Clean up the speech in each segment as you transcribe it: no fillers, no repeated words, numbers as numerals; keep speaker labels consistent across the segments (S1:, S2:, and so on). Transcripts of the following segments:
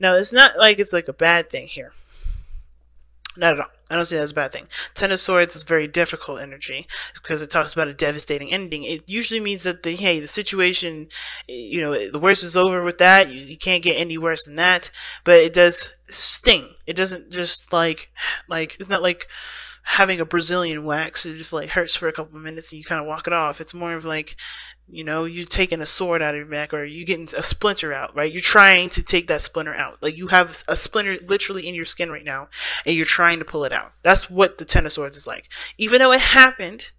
S1: Now, it's not like it's like a bad thing here. Not at all. I don't see that as a bad thing. Ten of Swords is very difficult energy because it talks about a devastating ending. It usually means that the situation, the worst is over with that. You can't get any worse than that. But it does sting. It doesn't just like it's not like having a Brazilian wax. It just like hurts for a couple of minutes and you kind of walk it off. It's more of like, you taking a sword out of your back, or you getting a splinter out, right? You're trying to take that splinter out. Like you have a splinter literally in your skin right now, and you're trying to pull it out. That's what the Ten of Swords is like. Even though it happened,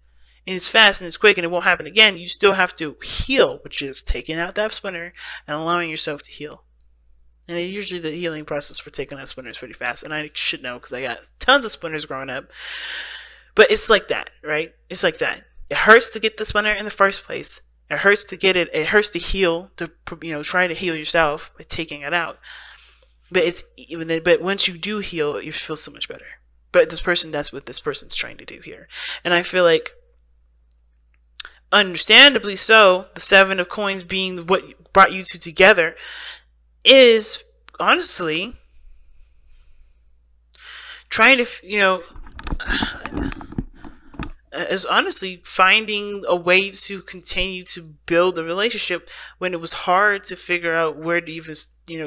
S1: and it's fast and it's quick and it won't happen again, you still have to heal, which is taking out that splinter and allowing yourself to heal. And usually the healing process for taking out splinters is pretty fast, and I should know because I got tons of splinters growing up. But it's like that, right? It's like that. It hurts to get the splinter in the first place. It hurts to get it. It hurts to heal, to try to heal yourself by taking it out. But once you do heal, you feel so much better. But that's what this person's trying to do here. And I feel like, understandably so, the Seven of Coins being what brought you two together is honestly trying to, is honestly finding a way to continue to build a relationship when it was hard to figure out where to even,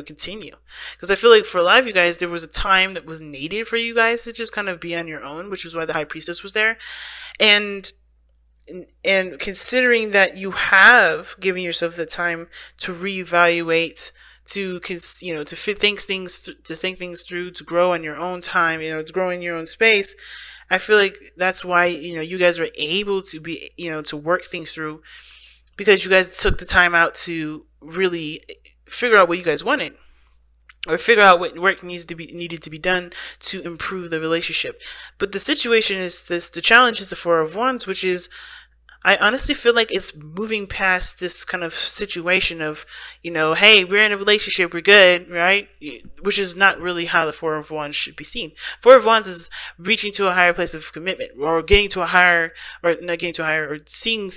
S1: continue. Because I feel like for a lot of you guys, there was a time that was needed for you guys to just kind of be on your own, which was why the High Priestess was there. And considering that you have given yourself the time to reevaluate, to think things through, to grow on your own time, to grow in your own space, I feel like that's why, you guys were able to be, to work things through, because you guys took the time out to really figure out what you guys wanted, or figure out what work needed to be done to improve the relationship. But the situation is this: the challenge is the Four of Wands, which is, I honestly feel like it's moving past this kind of situation of, hey, we're in a relationship, we're good, right? Which is not really how the Four of Wands should be seen. Four of Wands is reaching to a higher place of commitment, or getting to a higher, or not getting to a higher, or seeing,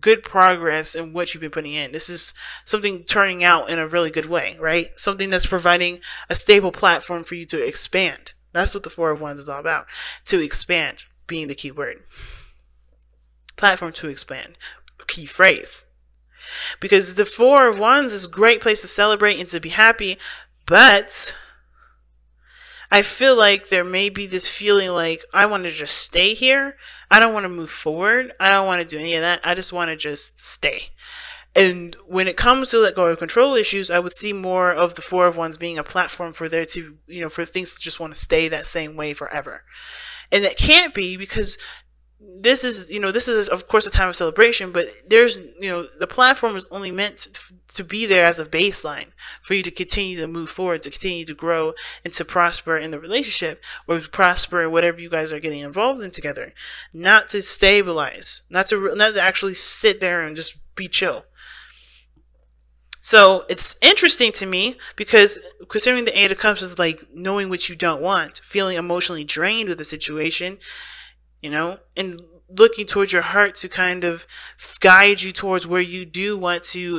S1: good progress in what you've been putting in. This is something turning out in a really good way, right? Something that's providing a stable platform for you to expand. That's what the Four of Wands is all about. To expand being the key word. Platform to expand, key phrase. Because the Four of Wands is a great place to celebrate and to be happy, but I feel like there may be this feeling like, I want to just stay here. I don't want to move forward. I don't want to do any of that. I just want to just stay. And when it comes to let go of control issues, I would see more of the Four of Wands being a platform for there to, for things to just want to stay that same way forever. And that can't be, because this is of course a time of celebration, but there's, the platform is only meant to be there as a baseline for you to continue to move forward, to continue to grow, and to prosper in the relationship, or prosper in whatever you guys are getting involved in together. Not to stabilize, not to actually sit there and just be chill. So it's interesting to me, because considering the Eight of Cups is like knowing what you don't want, feeling emotionally drained with the situation, and looking towards your heart to kind of guide you towards where you do want to,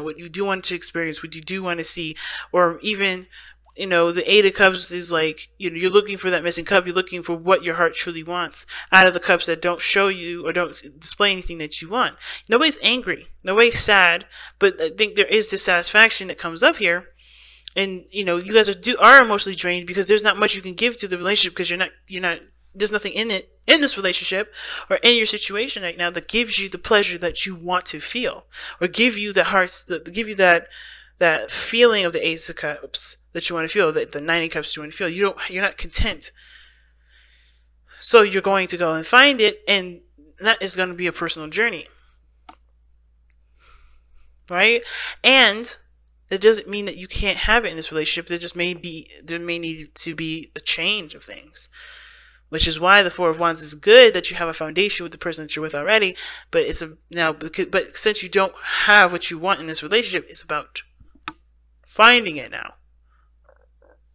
S1: what you do want to experience, what you do want to see, or even, the Eight of Cups is like, you're looking for that missing cup. You're looking for what your heart truly wants out of the cups that don't show you or don't display anything that you want. Nobody's angry, nobody's sad, but I think there is dissatisfaction that comes up here. And, you guys are emotionally drained because there's not much you can give to the relationship, because you're not, there's nothing in this relationship or in your situation right now that gives you the pleasure that you want to feel, or give you that feeling of the Ace of Cups that you want to feel, the Nine of Cups you want to feel. You're not content. So you're going to go and find it, and that is going to be a personal journey. Right? And it doesn't mean that you can't have it in this relationship. There may need to be a change of things. Which is why the Four of Wands is good, that you have a foundation with the person that you're with already. But but since you don't have what you want in this relationship, it's about finding it now.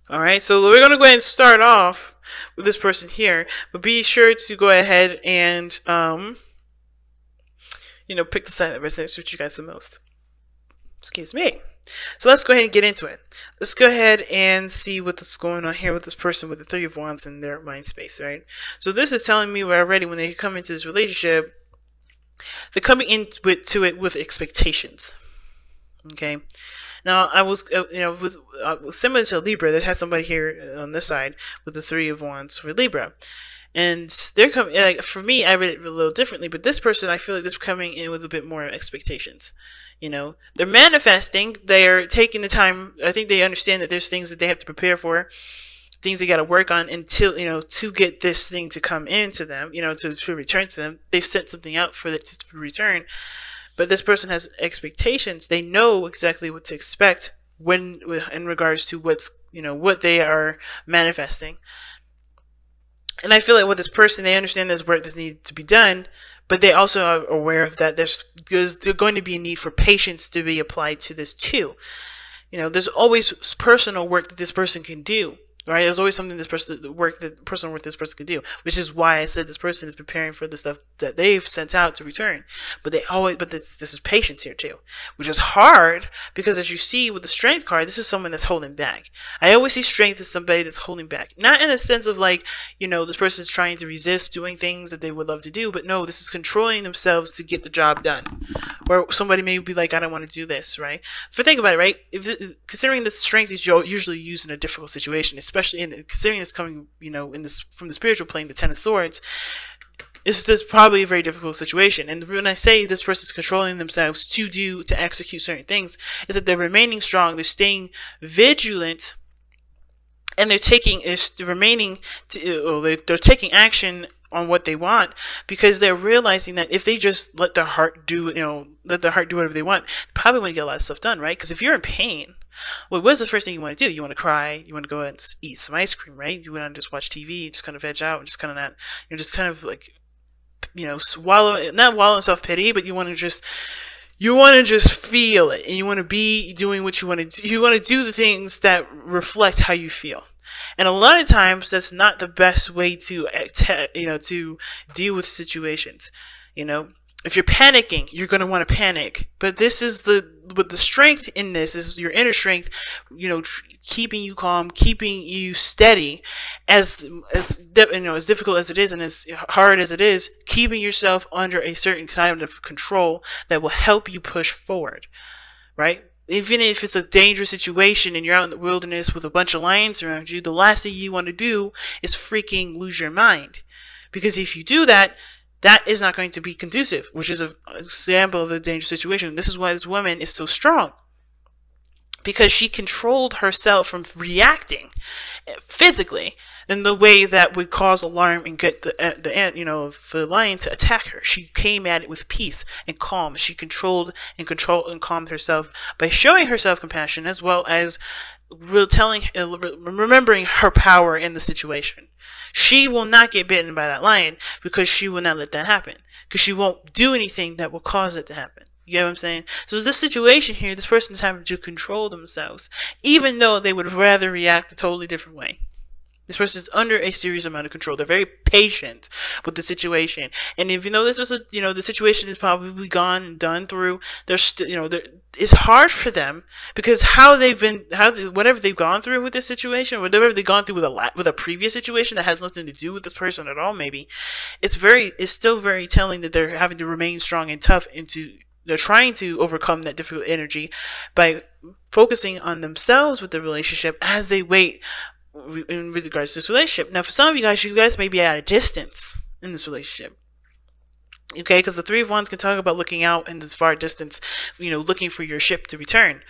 S1: All right, so we're gonna go ahead and start off with this person here, but be sure to go ahead and pick the side that resonates with you guys the most. Excuse me. So let's go ahead and get into it. Let's go ahead and see what's going on here with this person with the Three of Wands in their mind space, right? So this is telling me already when they come into this relationship, they're coming into it with expectations. Okay. Now I was, with similar to Libra, that has somebody here on this side with the Three of Wands for Libra. And they're coming, like, for me, I read it a little differently, but this person, I feel like they're coming in with a bit more expectations. They're manifesting, they're taking the time. I think they understand that there's things that they have to prepare for, things they got to work on until, to get this thing to come into them, to return to them. They've set something out for it to return. But this person has expectations. They know exactly what to expect in regards to what they are manifesting. And I feel like with this person, they understand there's work that needs to be done, but they also are aware of that there's going to be a need for patience to be applied to this too. There's always personal work that this person can do. Right? There's always something personal work this person can do, which is why I said this person is preparing for the stuff that they've sent out to return. But this is patience here too, which is hard because, as you see with the Strength card, this is someone that's holding back. I always see Strength as somebody that's holding back, not in a sense of like, this person is trying to resist doing things that they would love to do, but no, this is controlling themselves to get the job done. Or somebody may be like, I don't want to do this, right? Think about it, right? Considering that Strength is usually used in a difficult situation, especially considering it's coming, from the spiritual plane, the Ten of Swords, it's just probably a very difficult situation. And when I say this person's controlling themselves to execute certain things, is that they're remaining strong, they're staying vigilant, and they're taking action on what they want, because they're realizing that if they just let their heart do whatever they want, they probably want to get a lot of stuff done, right? Because if you're in pain, well, what's the first thing you want to do? You want to cry, you want to go and eat some ice cream, right? You want to just watch TV, just kind of veg out, and just kind of not, just kind of like, not wallow in self-pity, but you want to just feel it, and you want to be doing what you want to do. You want to do the things that reflect how you feel. And a lot of times that's not the best way to deal with situations. If you're panicking, you're going to want to panic. But the strength in this is your inner strength, keeping you calm, keeping you steady, as difficult as it is and as hard as it is, keeping yourself under a certain kind of control that will help you push forward, right? Even if it's a dangerous situation and you're out in the wilderness with a bunch of lions around you, the last thing you want to do is freaking lose your mind. Because if you do that, that is not going to be conducive, which is an example of a dangerous situation. This is why this woman is so strong. Because she controlled herself from reacting physically in the way that would cause alarm and get the lion to attack her. She came at it with peace and calm. She controlled and calmed herself by showing herself compassion, as well as remembering her power in the situation. She will not get bitten by that lion because she will not let that happen, because she won't do anything that will cause it to happen. You get what I'm saying? So this situation here, this person is having to control themselves, even though they would rather react a totally different way. This person is under a serious amount of control. They're very patient with the situation, and even though this is the situation is probably gone and done through, they're still, it's hard for them, because whatever they've gone through with this situation, whatever they've gone through with a previous situation that has nothing to do with this person at all, maybe it's still very telling that they're having to remain strong and tough, they're trying to overcome that difficult energy by focusing on themselves with the relationship as they wait in regards to this relationship. Now, for some of you guys may be at a distance in this relationship. Okay, because the Three of Wands can talk about looking out in this far distance, looking for your ship to return.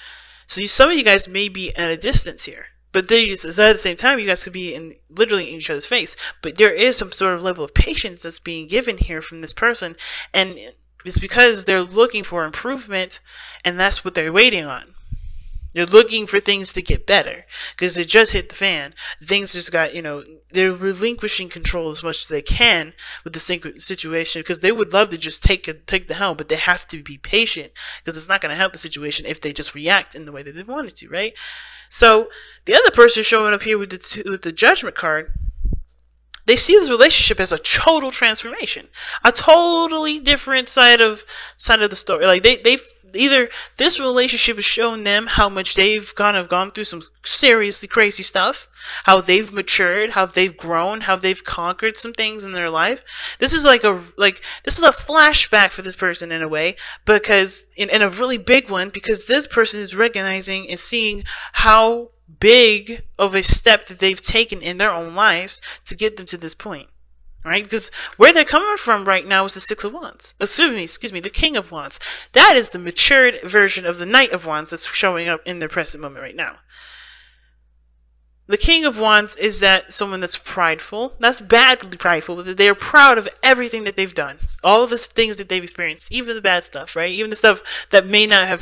S1: So some of you guys may be at a distance here. But at the same time, you guys could be literally in each other's face. But there is some sort of level of patience that's being given here from this person. And it's because they're looking for improvement, and that's what they're waiting on. They're looking for things to get better, because it just hit the fan. Things just got, they're relinquishing control as much as they can with the situation, because they would love to just take the helm, but they have to be patient, because it's not going to help the situation if they just react in the way that they wanted to, right? So the other person showing up here with the Judgment card, they see this relationship as a total transformation, a totally different side of the story. Like either this relationship has shown them how much they've kind of gone through some seriously crazy stuff, how they've matured, how they've grown, how they've conquered some things in their life. This is this is a flashback for this person in a way, because in a really big one, because this person is recognizing and seeing how big of a step that they've taken in their own lives to get them to this point. Right? Because where they're coming from right now is the Six of Wands. Excuse me, the King of Wands. That is the matured version of the Knight of Wands that's showing up in their present moment right now. The King of Wands is that someone that's prideful. That's badly prideful. They're proud of everything that they've done. All of the things that they've experienced. Even the bad stuff, right? Even the stuff that may not have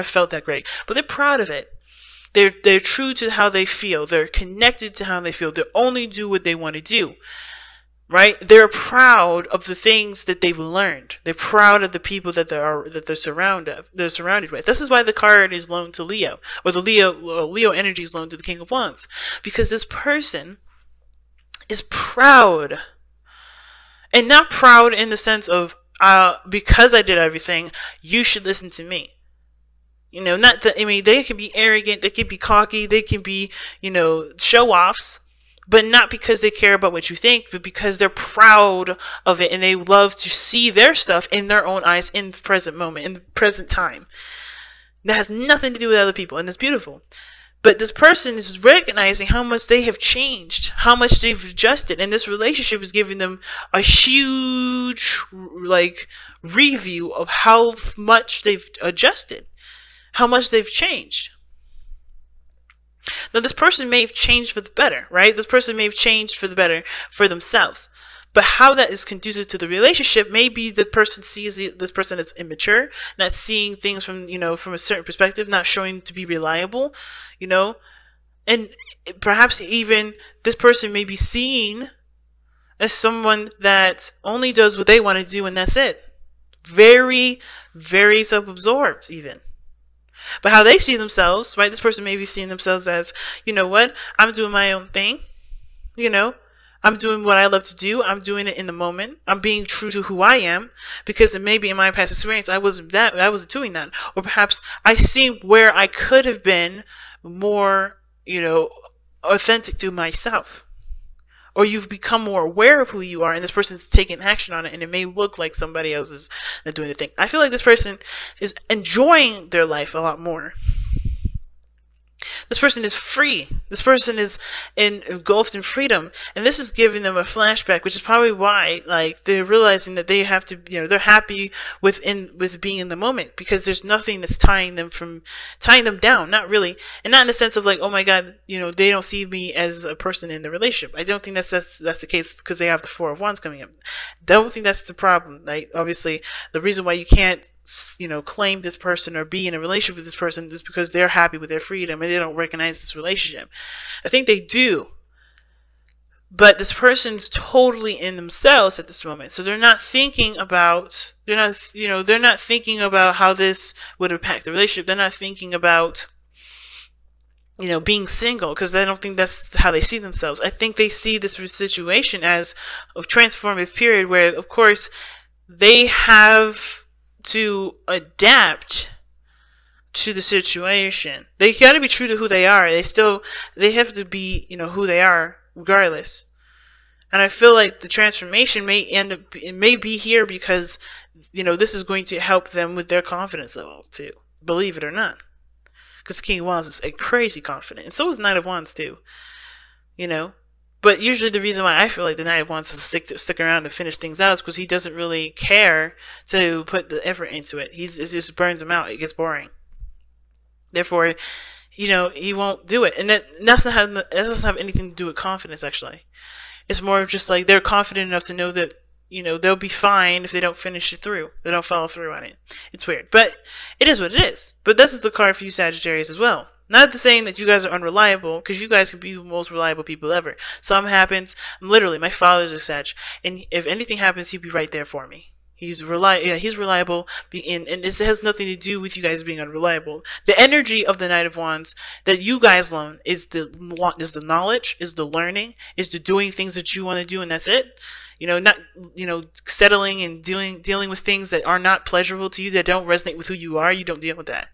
S1: felt that great. But they're proud of it. They're true to how they feel. They're connected to how they feel. They only do what they want to do. Right? They're proud of the things that they've learned. They're proud of the people that they're surrounded with. This is why the card is loaned to Leo, or the Leo energy is loaned to the King of Wands, because this person is proud, and not proud in the sense of because I did everything, you should listen to me. You know, not that, I mean, they can be arrogant, they can be cocky, they can be, you know, show-offs, but not because they care about what you think, but because they're proud of it and they love to see their stuff in their own eyes in the present moment, in the present time. That has nothing to do with other people, and it's beautiful. But this person is recognizing how much they have changed, how much they've adjusted, and this relationship is giving them a huge, like, review of how much they've adjusted. How much they've changed. Now, this person may have changed for the better, right? This person may have changed for the better for themselves. But how that is conducive to the relationship, maybe the person sees this person as immature, not seeing things from, you know, from a certain perspective, not showing to be reliable, you know? And perhaps even this person may be seen as someone that only does what they want to do and that's it. Very, very self-absorbed even. But how they see themselves, right? This person may be seeing themselves as, you know what? I'm doing my own thing. You know, I'm doing what I love to do. I'm doing it in the moment. I'm being true to who I am, because it may be in my past experience I wasn't doing that. Or perhaps I see where I could have been more, you know, authentic to myself. Or you've become more aware of who you are, and this person's taking action on it, and it may look like somebody else is doing the thing. I feel like this person is enjoying their life a lot more. This person is free. This person is engulfed in freedom. And this is giving them a flashback, which is probably why, like, they're realizing that they have to, you know, they're happy with being in the moment, because there's nothing that's tying them down. Not really. And not in the sense of like, oh my God, you know, they don't see me as a person in the relationship. I don't think that's the case, because they have the Four of Wands coming up. Don't think that's the problem. Like, obviously, the reason why you can't, you know, claim this person or be in a relationship with this person is because they're happy with their freedom and they don't recognize this relationship. I think they do, but this person's totally in themselves at this moment, so they're not thinking about how this would impact the relationship. They're not thinking about, you know, being single, because I don't think that's how they see themselves. I think they see this situation as a transformative period where, of course, they have to adapt to the situation. They got to be true to who they are. They have to be, you know, who they are regardless. And I feel like the transformation may be here because, you know, this is going to help them with their confidence level too, believe it or not. Because the King of Wands is a crazy confident, and so is Knight of Wands too, you know. But usually the reason why I feel like the Knight of Wands to stick around to finish things out is because he doesn't really care to put the effort into it. It just burns him out. It gets boring. Therefore, you know, he won't do it. And that doesn't have anything to do with confidence, actually. It's more of just like they're confident enough to know that, you know, they'll be fine if they don't finish it through. They don't follow through on it. It's weird. But it is what it is. But this is the card for you Sagittarius as well. Not saying that you guys are unreliable, because you guys can be the most reliable people ever. Something happens. Literally, my father's a Sag, and if anything happens, he'd be right there for me. He's reliable, and this has nothing to do with you guys being unreliable. The energy of the Knight of Wands that you guys loan is the knowledge, is the learning, is the doing things that you want to do, and that's it. Not settling and dealing with things that are not pleasurable to you, that don't resonate with who you are. You don't deal with that.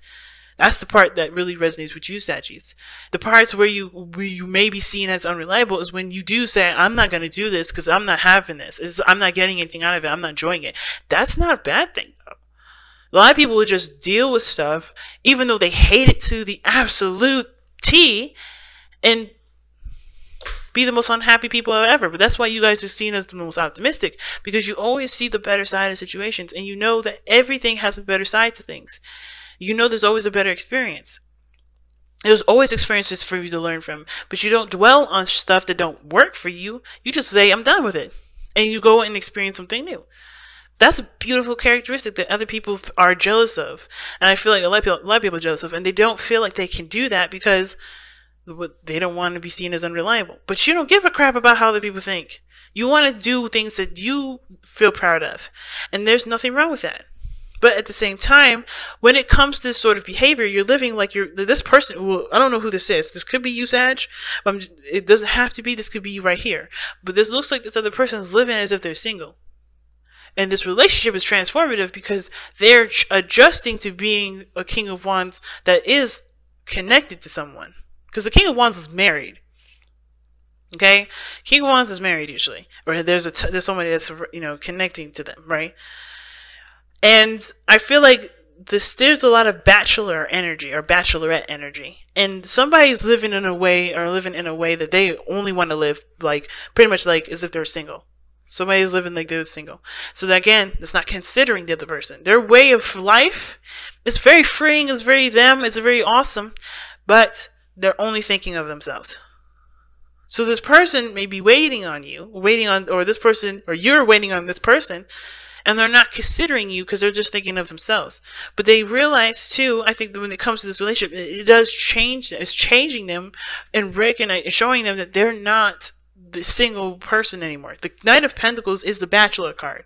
S1: That's the part that really resonates with you, Saggies. The parts where you may be seen as unreliable is when you do say, I'm not going to do this because I'm not having this. I'm not getting anything out of it. I'm not enjoying it. That's not a bad thing, though. A lot of people will just deal with stuff, even though they hate it to the absolute T, and be the most unhappy people ever. But that's why you guys are seen as the most optimistic, because you always see the better side of situations, and you know that everything has a better side to things. There's always a better experience. There's always experiences for you to learn from, but you don't dwell on stuff that don't work for you. You just say, I'm done with it. And you go and experience something new. That's a beautiful characteristic that other people are jealous of. And I feel like a lot of people are jealous of, and they don't feel like they can do that because they don't want to be seen as unreliable. But you don't give a crap about how other people think. You want to do things that you feel proud of. And there's nothing wrong with that. But at the same time, when it comes to this sort of behavior, you're living like this person. Well, I don't know who this is. This could be you, Sag. It doesn't have to be. This could be you right here. But this looks like this other person is living as if they're single. And this relationship is transformative because they're adjusting to being a King of Wands that is connected to someone. Because the King of Wands is married. Okay? King of Wands is married usually. Or there's somebody that's, connecting to them, right? And I feel like there's a lot of bachelor energy or bachelorette energy. And somebody's living in a way that they only want to live pretty much like as if they're single. Somebody's living like they're single. So that, again, it's not considering the other person. Their way of life is very freeing, it's very them, it's very awesome, but they're only thinking of themselves. So this person may be waiting on you, or you're waiting on this person, and they're not considering you because they're just thinking of themselves. But they realize too, I think that when it comes to this relationship, it does change. It's changing them and showing them that they're not the single person anymore. The Knight of Pentacles is the Bachelor card.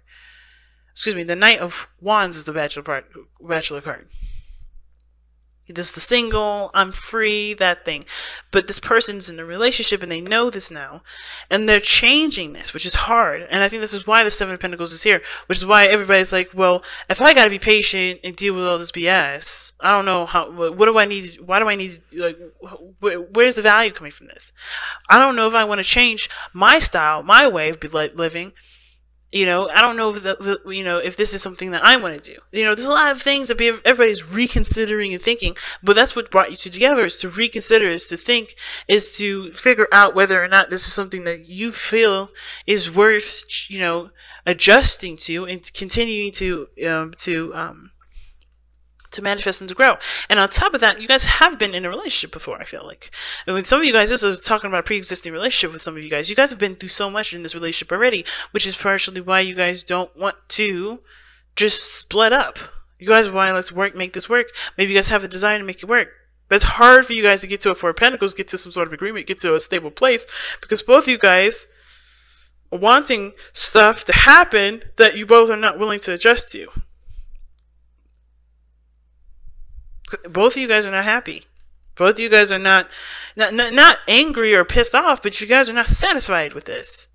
S1: Excuse me, the Knight of Wands is the Bachelor card. This is the single, I'm free, that thing. But this person's in a relationship and they know this now. And they're changing this, which is hard. And I think this is why the Seven of Pentacles is here. Which is why everybody's like, well, if I gotta be patient and deal with all this BS, I don't know what do I need, why do I need, where's the value coming from this? I don't know if I want to change my style, my way of living. I don't know if this is something that I want to do. There's a lot of things that everybody's reconsidering and thinking, but that's what brought you two together, is to reconsider, is to think, is to figure out whether or not this is something that you feel is worth, adjusting to and continuing to manifest and to grow. And on top of that, you guys have been in a relationship before, I feel like. And when some of you guys, this is talking about a pre-existing relationship with some of you guys have been through so much in this relationship already, which is partially why you guys don't want to just split up. You guys want, let's make this work. Maybe you guys have a desire to make it work. But it's hard for you guys to get to a Four of Pentacles, get to some sort of agreement, get to a stable place, because both of you guys are wanting stuff to happen that you both are not willing to adjust to. Both of you guys are not happy. Both of you guys are not angry or pissed off, but you guys are not satisfied with this.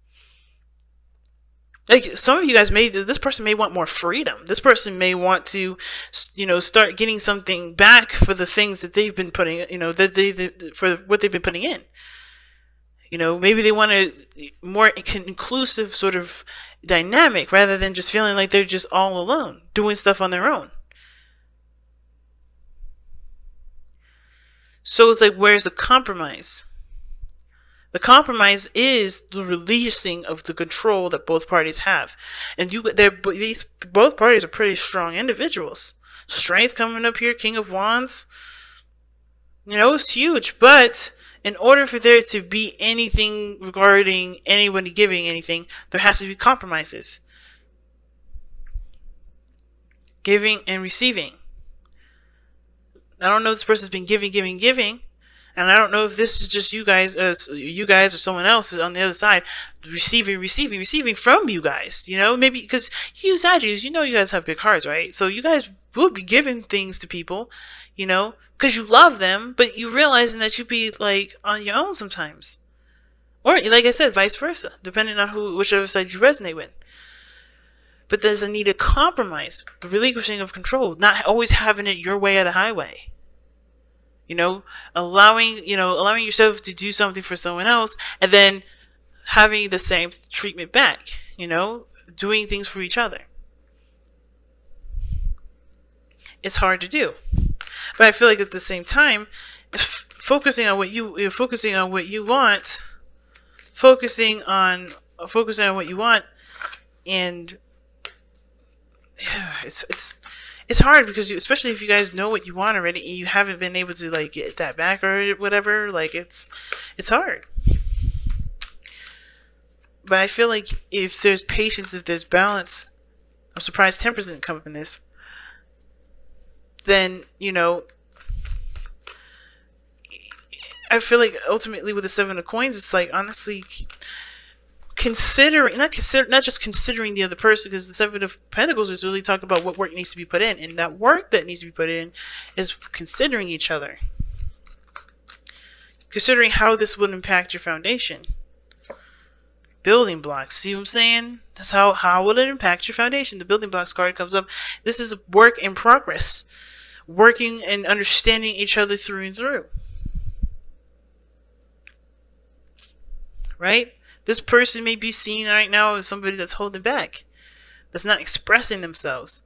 S1: Like, some of you guys this person may want more freedom. This person may want to, start getting something back for the things that they've been putting, for what they've been putting in. Maybe they want a more inclusive sort of dynamic rather than just feeling like they're just all alone, doing stuff on their own. So it's like, where's the compromise? The compromise is the releasing of the control that both parties have. And both parties are pretty strong individuals. Strength coming up here, King of Wands. It's huge. But in order for there to be anything regarding anybody giving anything, there has to be compromises. Giving and receiving. I don't know if this person's been giving. And I don't know if this is just you guys, or someone else is on the other side, receiving from you guys. You know, maybe because you Sagittarius, you know, you guys have big hearts, right? So you guys will be giving things to people, you know, because you love them, but you realizing that you be like on your own sometimes, or like I said, vice versa, depending on whichever side you resonate with. But there's a need to compromise, the relinquishing of control, not always having it your way or the highway. You know, allowing yourself to do something for someone else and then having the same treatment back, you know, doing things for each other. It's hard to do. But I feel like at the same time, focusing on what you want, focusing on what you want, and it's hard because especially if you guys know what you want already and you haven't been able to like get that back or whatever, like it's hard. But I feel like if there's patience, if there's balance, I'm surprised Temperance didn't come up in this, then, you know, I feel like ultimately with the Seven of Coins, it's like, honestly, not just considering the other person, because the Seven of Pentacles is really talking about what work needs to be put in, and that work that needs to be put in is considering each other, considering how this would impact your foundation. Building blocks, see what I'm saying? That's how will it impact your foundation? The building blocks card comes up. This is work in progress, working and understanding each other through and through, right? This person may be seen right now as somebody that's holding back, that's not expressing themselves.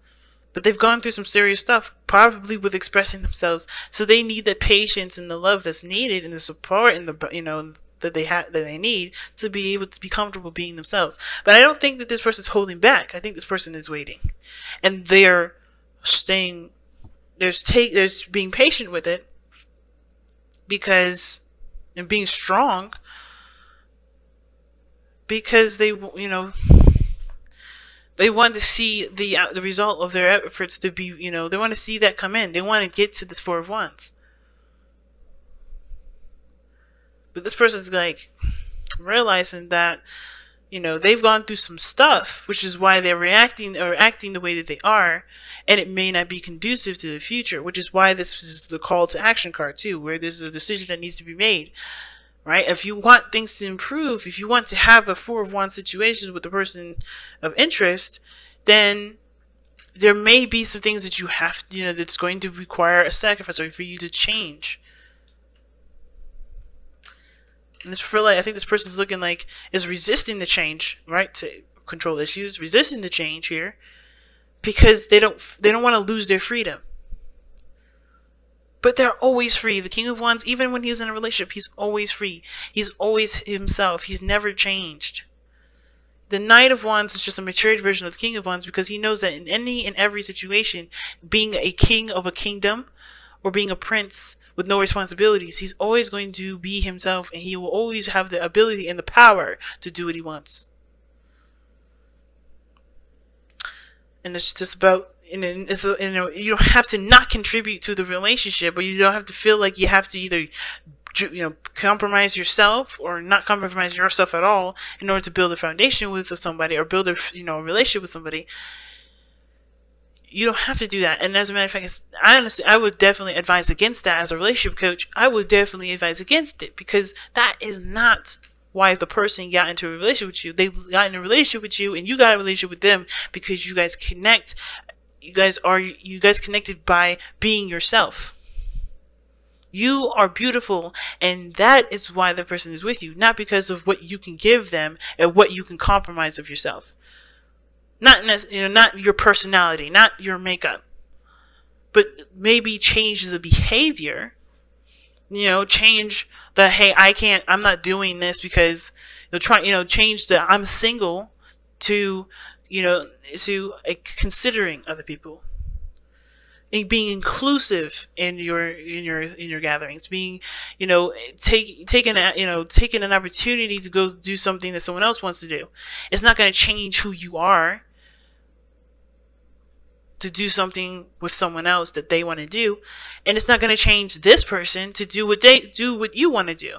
S1: But they've gone through some serious stuff, probably with expressing themselves. So they need the patience and the love that's needed, and the support and the, you know, that they need to be able to be comfortable being themselves. But I don't think that this person's holding back. I think this person is waiting, and they're staying. There's being patient with it, and being strong, because they, you know, they want to see the result of their efforts to be, you know, they want to see that come in. They want to get to this Four of Wands. But this person's like realizing that, you know, they've gone through some stuff, which is why they're reacting or acting the way that they are, and it may not be conducive to the future, which is why this is the call to action card too, where there's a decision that needs to be made. Right? If you want things to improve, if you want to have a Four of Wands situation with the person of interest, then there may be some things that you have, you know, that's going to require a sacrifice or for you to change. And this, for like, I think this person's looking like is resisting the change, right? To control issues, resisting the change here, because they don't want to lose their freedom. But they're always free. The King of Wands, even when he's in a relationship, he's always free. He's always himself. He's never changed. The Knight of Wands is just a matured version of the King of Wands, because he knows that in any and every situation, being a king of a kingdom or being a prince with no responsibilities, he's always going to be himself, and he will always have the ability and the power to do what he wants. And it's just about, you know, you don't have to not contribute to the relationship, or you don't have to feel like you have to either, you know, compromise yourself or not compromise yourself at all in order to build a foundation with somebody or build a, you know, a relationship with somebody. You don't have to do that. And as a matter of fact, I would definitely advise against that. As a relationship coach, I would definitely advise against it, because that is not why the person got into a relationship with you. They got in a relationship with you, and you got a relationship with them because you guys connect. You guys connected by being yourself. You are beautiful, and that is why the person is with you, not because of what you can give them and what you can compromise of yourself. Not your personality, not your makeup, but maybe change the behavior. You know, change the, hey, I'm not doing this because, change the I'm single to, to considering other people, and being inclusive in your gatherings, being, taking an opportunity to go do something that someone else wants to do. It's not going to change who you are. to do something with someone else that they want to do, and it's not going to change this person to do what you want to do.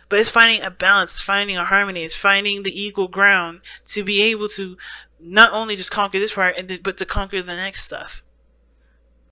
S1: But it's finding a balance, it's finding a harmony, it's finding the equal ground to be able to not only just conquer this part, but to conquer the next stuff.